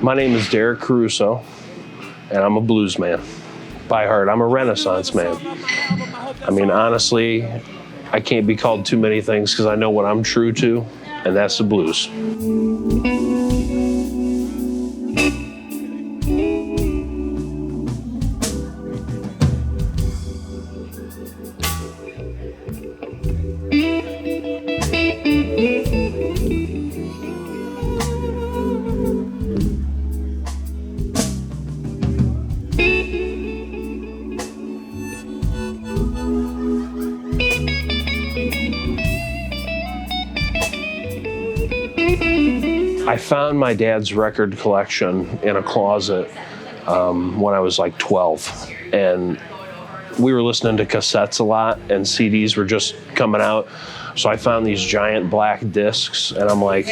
My name is Derek Caruso, and I'm a blues man by heart. I'm a Renaissance man. I mean, honestly, I can't be called too many things because I know what I'm true to, and that's the blues. I found my dad's record collection in a closet when I was like 12, and we were listening to cassettes a lot, and CDs were just coming out. So I found these giant black discs, and I'm like,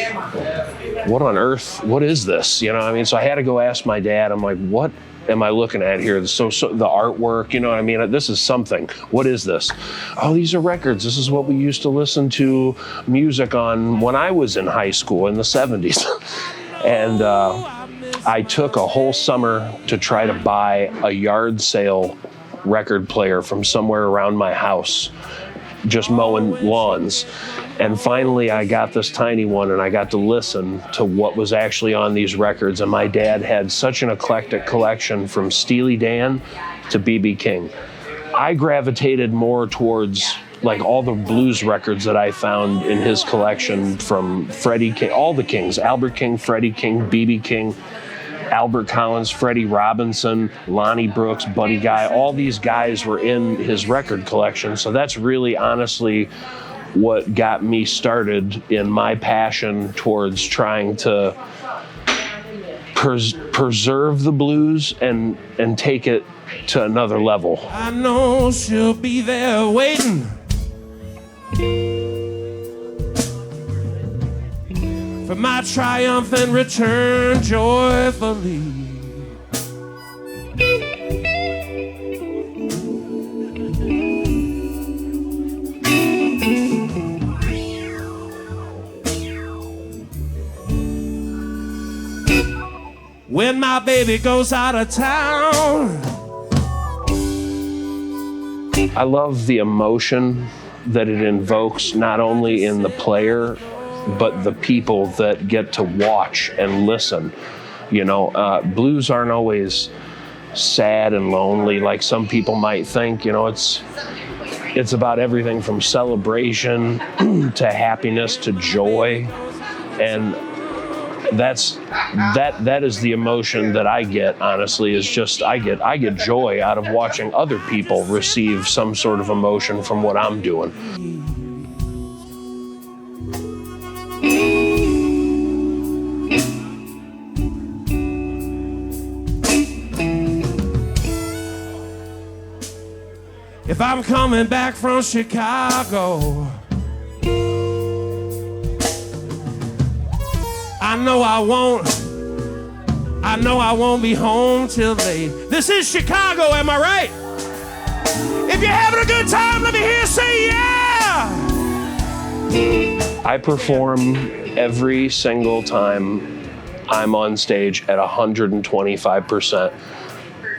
what on earth, what is this? You know what I mean? So I had to go ask my dad. I'm like, what am I looking at here? So the artwork, you know what I mean? This is something. What is this? Oh, these are records. This is what we used to listen to music on when I was in high school in the 70s. And I took a whole summer to try to buy a yard sale record player from somewhere around my house, just mowing lawns. And finally I got this tiny one, and I got to listen to what was actually on these records. And my dad had such an eclectic collection, from Steely Dan to B.B. King. I gravitated more towards like all the blues records that I found in his collection, from Freddie King, all the Kings, Albert King, Freddie King, B.B. King, Albert Collins, Freddie Robinson, Lonnie Brooks, Buddy Guy. All these guys were in his record collection. So that's really honestly what got me started in my passion towards trying to preserve the blues and take it to another level. I know she'll be there waiting for my triumphant return joyfully. When my baby goes out of town. I love the emotion that it invokes, not only in the player, but the people that get to watch and listen. You know, blues aren't always sad and lonely like some people might think. You know, it's about everything from celebration to happiness to joy, and that is the emotion that I get, honestly, is just I get joy out of watching other people receive some sort of emotion from what I'm doing. If I'm coming back from Chicago, I know I won't be home till late. This is Chicago, am I right? If you're having a good time, let me hear you say yeah! I perform every single time I'm on stage at 125%.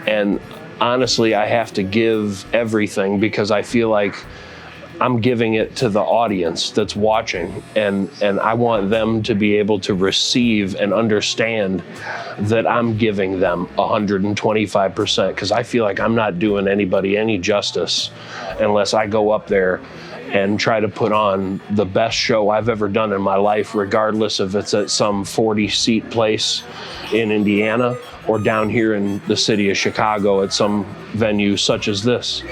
And honestly, I have to give everything because I feel like I'm giving it to the audience that's watching, and I want them to be able to receive and understand that I'm giving them 125%, because I feel like I'm not doing anybody any justice unless I go up there and try to put on the best show I've ever done in my life, regardless if it's at some 40-seat place in Indiana or down here in the city of Chicago at some venue such as this.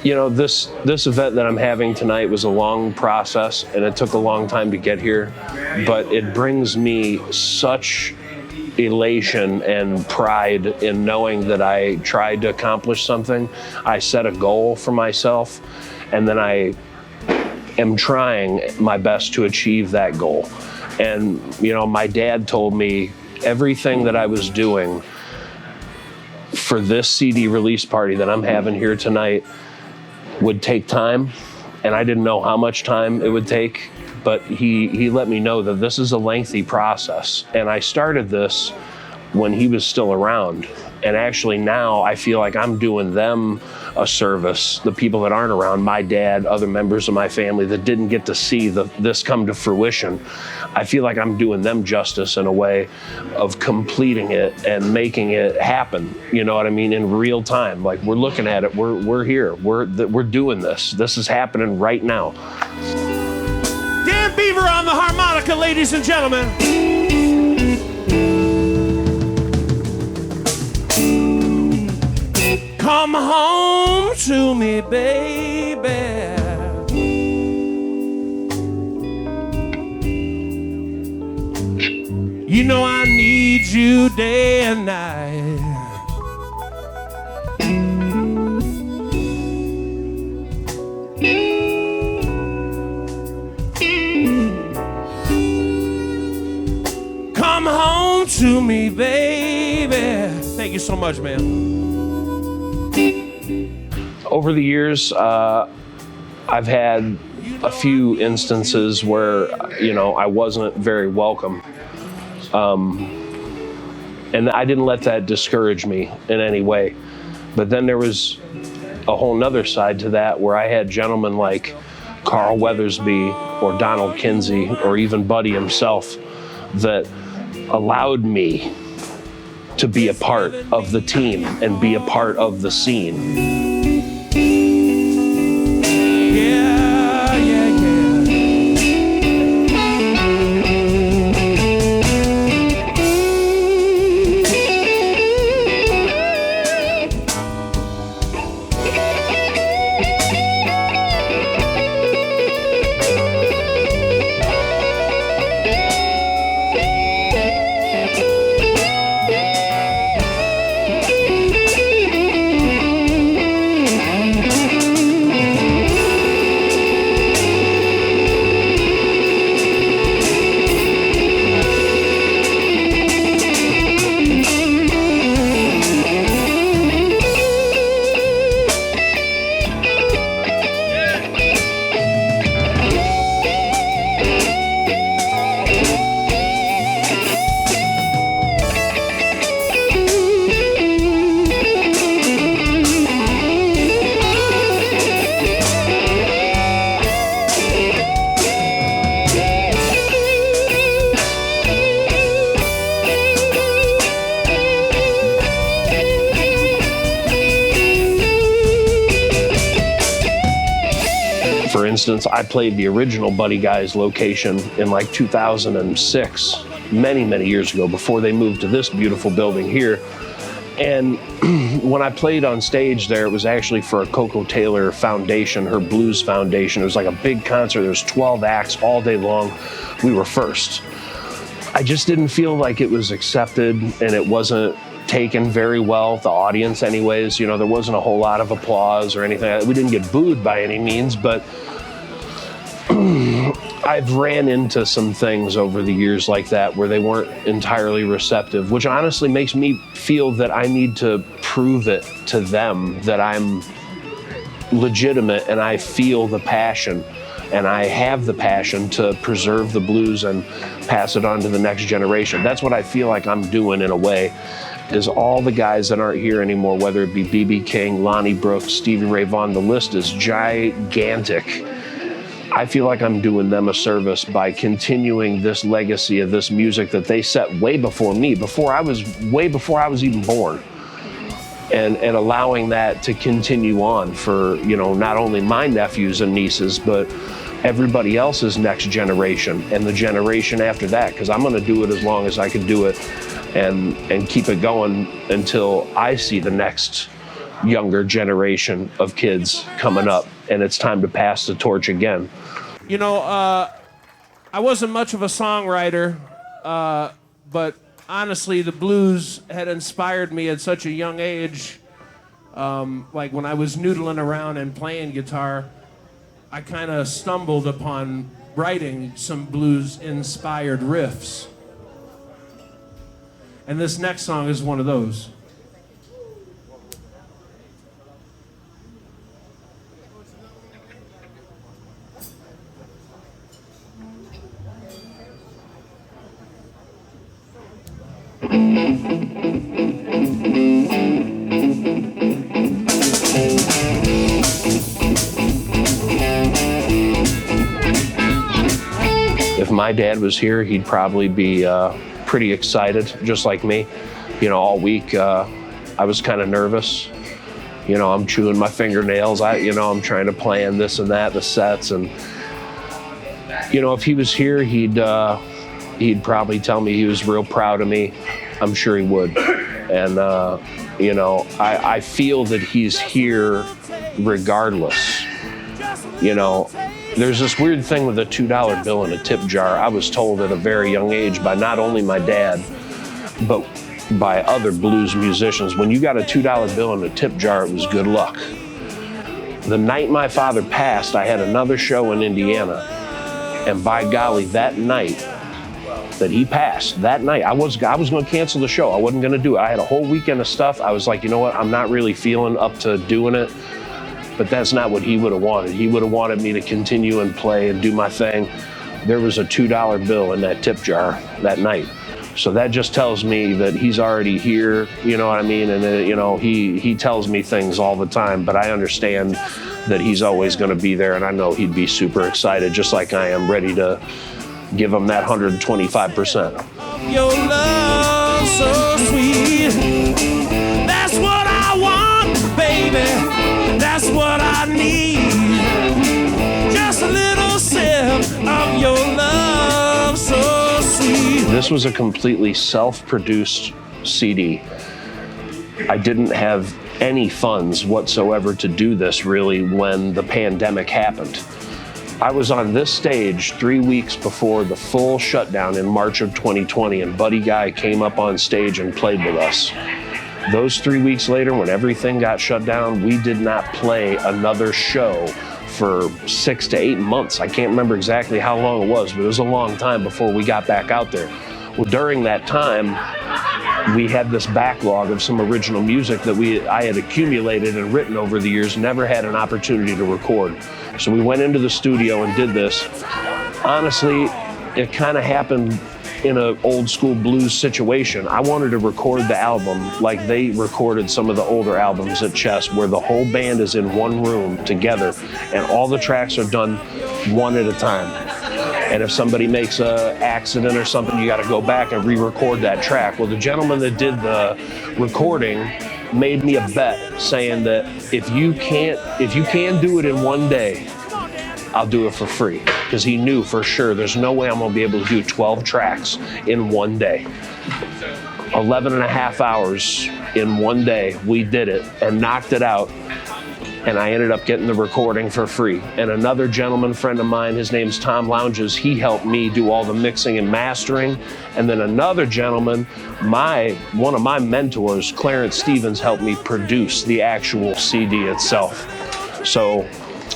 You know, this event that I'm having tonight was a long process, and it took a long time to get here, but it brings me such elation and pride in knowing that I tried to accomplish something. I set a goal for myself, and then I am trying my best to achieve that goal. And, you know, my dad told me everything that I was doing for this CD release party that I'm having here tonight would take time, and I didn't know how much time it would take, but he let me know that this is a lengthy process. And I started this when he was still around. And actually now I feel like I'm doing them a service, the people that aren't around, my dad, other members of my family that didn't get to see this come to fruition. I feel like I'm doing them justice in a way of completing it and making it happen. You know what I mean? In real time. Like, we're looking at it, we're here, we're doing this. This is happening right now. Dan Beaver on the harmonica, ladies and gentlemen. Come home to me, baby. You know I need you day and night. Come home to me, baby. Thank you so much, man. Over the years, I've had a few instances where, you know, I wasn't very welcome. And I didn't let that discourage me in any way. But then there was a whole nother side to that where I had gentlemen like Carl Weathersby or Donald Kinsey or even Buddy himself that allowed me to be a part of the team and be a part of the scene. For instance, I played the original Buddy Guys location in like 2006, many years ago, before they moved to this beautiful building here. And when I played on stage there, it was actually for a Coco Taylor foundation, her blues foundation. It was like a big concert. There was 12 acts all day long. We were first. I just didn't feel like it was accepted, and it wasn't taken very well, the audience anyways. You know, there wasn't a whole lot of applause or anything. We didn't get booed by any means, but I've ran into some things over the years like that where they weren't entirely receptive, which honestly makes me feel that I need to prove it to them that I'm legitimate and I feel the passion and I have the passion to preserve the blues and pass it on to the next generation. That's what I feel like I'm doing in a way, is all the guys that aren't here anymore, whether it be B.B. King, Lonnie Brooks, Stevie Ray Vaughan, the list is gigantic. I feel like I'm doing them a service by continuing this legacy of this music that they set way before me, way before I was even born. And allowing that to continue on for, you know, not only my nephews and nieces, but everybody else's next generation and the generation after that, because I'm gonna do it as long as I can do it and keep it going until I see the next younger generation of kids coming up, and it's time to pass the torch again. You know, I wasn't much of a songwriter, but honestly, the blues had inspired me at such a young age. Like when I was noodling around and playing guitar, I kind of stumbled upon writing some blues-inspired riffs. And this next song is one of those. If my dad was here, he'd probably be pretty excited, just like me. You know, all week I was kind of nervous. You know, I'm chewing my fingernails. I'm trying to plan this and that, the sets, and you know, if he was here, he'd probably tell me he was real proud of me. I'm sure he would. And you know, I feel that he's here regardless. You know, there's this weird thing with a $2 bill in a tip jar. I was told at a very young age by not only my dad, but by other blues musicians, when you got a $2 bill in a tip jar, it was good luck. The night my father passed, I had another show in Indiana, and by golly, that night that he passed, that night, I was going to cancel the show. I wasn't going to do it. I had a whole weekend of stuff. I was like, you know what? I'm not really feeling up to doing it. But that's not what he would have wanted. He would have wanted me to continue and play and do my thing. There was a $2 bill in that tip jar that night. So that just tells me that he's already here, you know what I mean? And you know, he tells me things all the time, but I understand that he's always going to be there, and I know he'd be super excited, just like I am, ready to give him that 125%. Your love so sweet. That's what I want, baby. That's what I need. Just a little sip of your love so sweet. This was a completely self-produced CD. I didn't have any funds whatsoever to do this really when the pandemic happened. I was on this stage 3 weeks before the full shutdown in March of 2020, and Buddy Guy came up on stage and played with us. Those 3 weeks later, when everything got shut down, we did not play another show for 6 to 8 months. I can't remember exactly how long it was, but it was a long time before we got back out there. Well, during that time, we had this backlog of some original music that I had accumulated and written over the years, never had an opportunity to record. So we went into the studio and did this. Honestly, it kind of happened in an old school blues situation. I wanted to record the album like they recorded some of the older albums at Chess, where the whole band is in one room together and all the tracks are done one at a time. And if somebody makes an accident or something, you got to go back and re-record that track. Well, the gentleman that did the recording made me a bet saying that if you can do it in one day, I'll do it for free. Because he knew for sure there's no way I'm going to be able to do 12 tracks in one day. 11 and a half hours in one day, we did it and knocked it out. And I ended up getting the recording for free. And another gentleman friend of mine, his name's Tom Lounges, he helped me do all the mixing and mastering. And then another gentleman, one of my mentors, Clarence Stevens, helped me produce the actual CD itself. So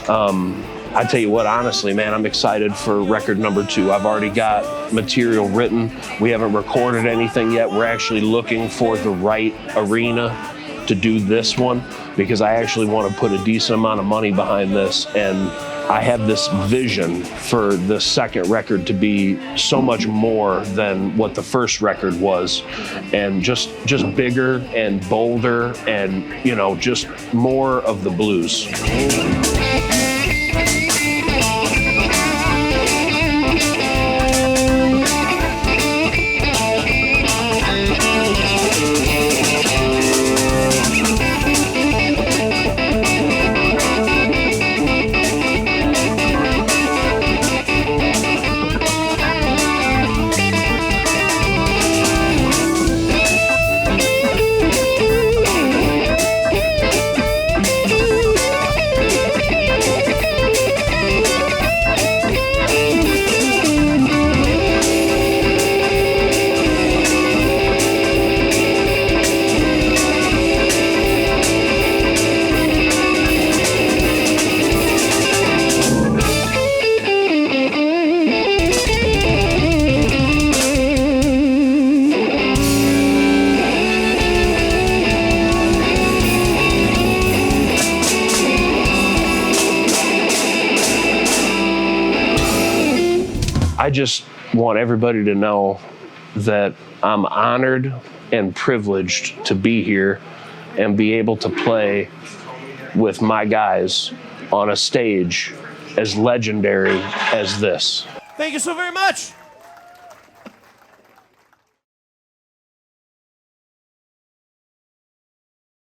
I tell you what, honestly, man, I'm excited for record number 2. I've already got material written. We haven't recorded anything yet. We're actually looking for the right arena to do this one, because I actually want to put a decent amount of money behind this, and I have this vision for the second record to be so much more than what the first record was, and just bigger and bolder, and you know, just more of the blues. I just want everybody to know that I'm honored and privileged to be here and be able to play with my guys on a stage as legendary as this. Thank you so very much.